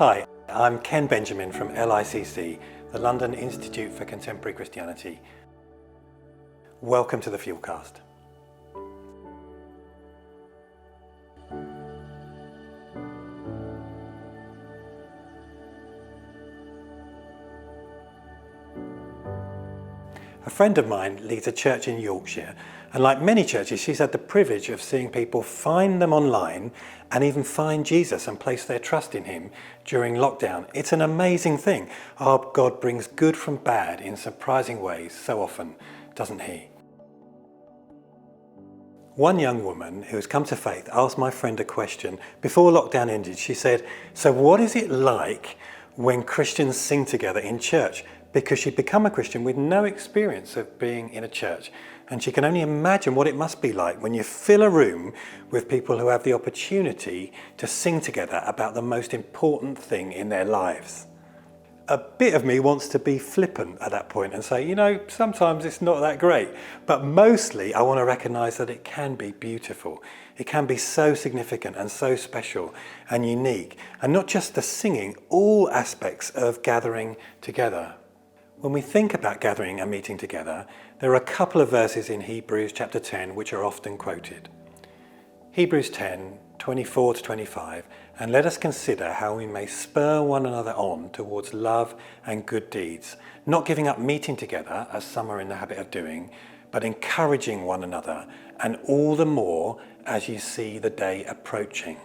Hi, I'm Ken Benjamin from LICC, the London Institute for Contemporary Christianity. Welcome to the Fuelcast. A friend of mine leads a church in Yorkshire, and like many churches, she's had the privilege of seeing people find them online and even find Jesus and place their trust in him during lockdown. It's an amazing thing. Our God brings good from bad in surprising ways so often, doesn't he? One young woman who has come to faith asked my friend a question before lockdown ended. She said, "So what is it like when Christians sing together in church?" Because she'd become a Christian with no experience of being in a church. And she can only imagine what it must be like when you fill a room with people who have the opportunity to sing together about the most important thing in their lives. A bit of me wants to be flippant at that point and say, sometimes it's not that great. But mostly I want to recognise that it can be beautiful. It can be so significant and so special and unique. And not just the singing, all aspects of gathering together. When we think about gathering and meeting together, there are a couple of verses in Hebrews chapter 10 which are often quoted. Hebrews 10, 24 to 25, and let us consider how we may spur one another on towards love and good deeds, not giving up meeting together as some are in the habit of doing, but encouraging one another, and all the more as you see the day approaching.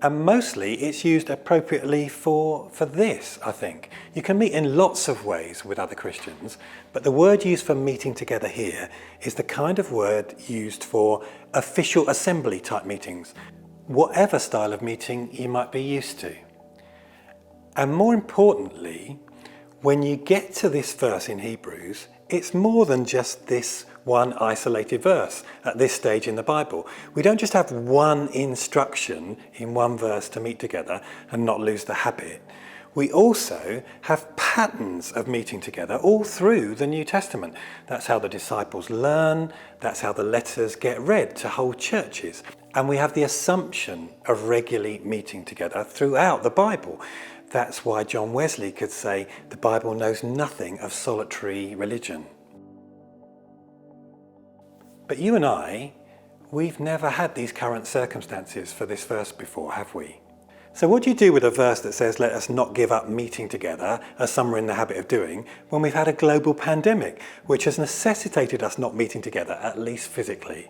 And mostly it's used appropriately for this, I think. You can meet in lots of ways with other Christians, but the word used for meeting together here is the kind of word used for official assembly type meetings, whatever style of meeting you might be used to. And more importantly, when you get to this verse in Hebrews, it's more than just this one isolated verse at this stage in the Bible. We don't just have one instruction in one verse to meet together and not lose the habit. We also have patterns of meeting together all through the New Testament. That's how the disciples learn, that's how the letters get read to whole churches. And we have the assumption of regularly meeting together throughout the Bible. That's why John Wesley could say the Bible knows nothing of solitary religion. But you and I, we've never had these current circumstances for this verse before, have we? So what do you do with a verse that says, let us not give up meeting together, as some are in the habit of doing, when we've had a global pandemic, which has necessitated us not meeting together, at least physically?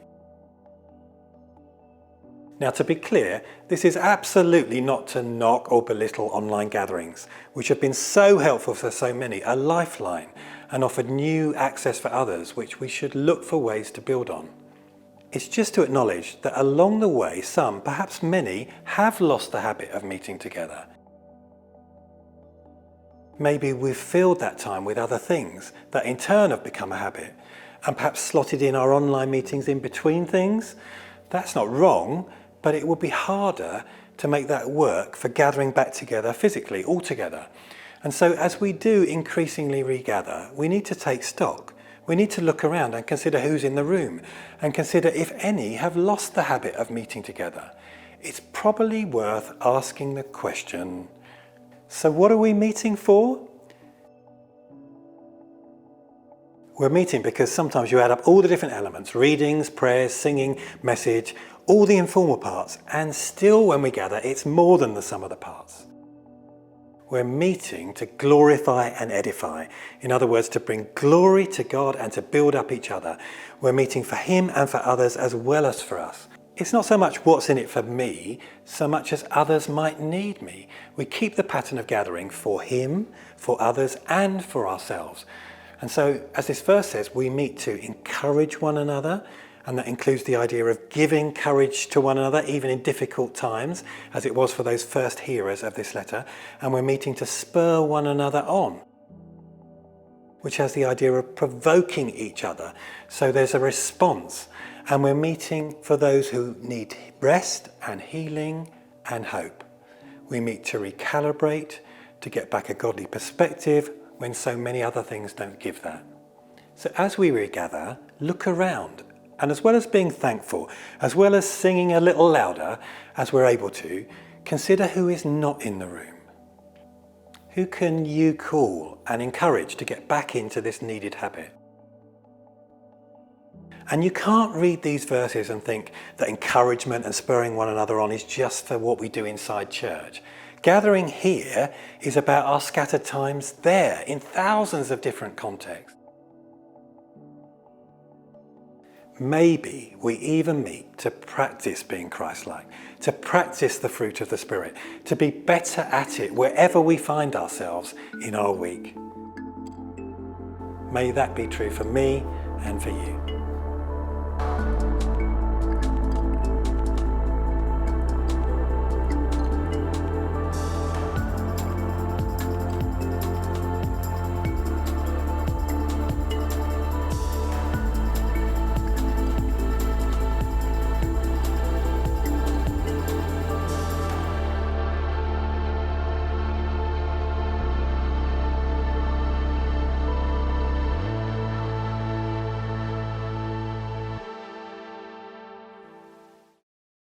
Now, to be clear, this is absolutely not to knock or belittle online gatherings, which have been so helpful for so many, a lifeline, and offered new access for others, which we should look for ways to build on. It's just to acknowledge that along the way, some, perhaps many, have lost the habit of meeting together. Maybe we've filled that time with other things that in turn have become a habit, and perhaps slotted in our online meetings in between things. That's not wrong, but it would be harder to make that work for gathering back together physically, all together. And so as we do increasingly regather, we need to take stock. We need to look around and consider who's in the room and consider if any have lost the habit of meeting together. It's probably worth asking the question, so what are we meeting for? We're meeting because sometimes you add up all the different elements, readings, prayers, singing, message, all the informal parts, and still when we gather, it's more than the sum of the parts. We're meeting to glorify and edify. In other words, to bring glory to God and to build up each other. We're meeting for him and for others as well as for us. It's not so much what's in it for me, so much as others might need me. We keep the pattern of gathering for him, for others, and for ourselves. And so, as this verse says, we meet to encourage one another, and that includes the idea of giving courage to one another, even in difficult times, as it was for those first hearers of this letter. And we're meeting to spur one another on, which has the idea of provoking each other. So there's a response. And we're meeting for those who need rest and healing and hope. We meet to recalibrate, to get back a godly perspective when so many other things don't give that. So as we regather, look around And as well as being thankful, as well as singing a little louder as we're able to, consider who is not in the room. Who can you call and encourage to get back into this needed habit? And you can't read these verses and think that encouragement and spurring one another on is just for what we do inside church. Gathering here is about our scattered times there in thousands of different contexts. Maybe we even meet to practice being Christ-like, to practice the fruit of the Spirit, to be better at it wherever we find ourselves in our week. May that be true for me and for you.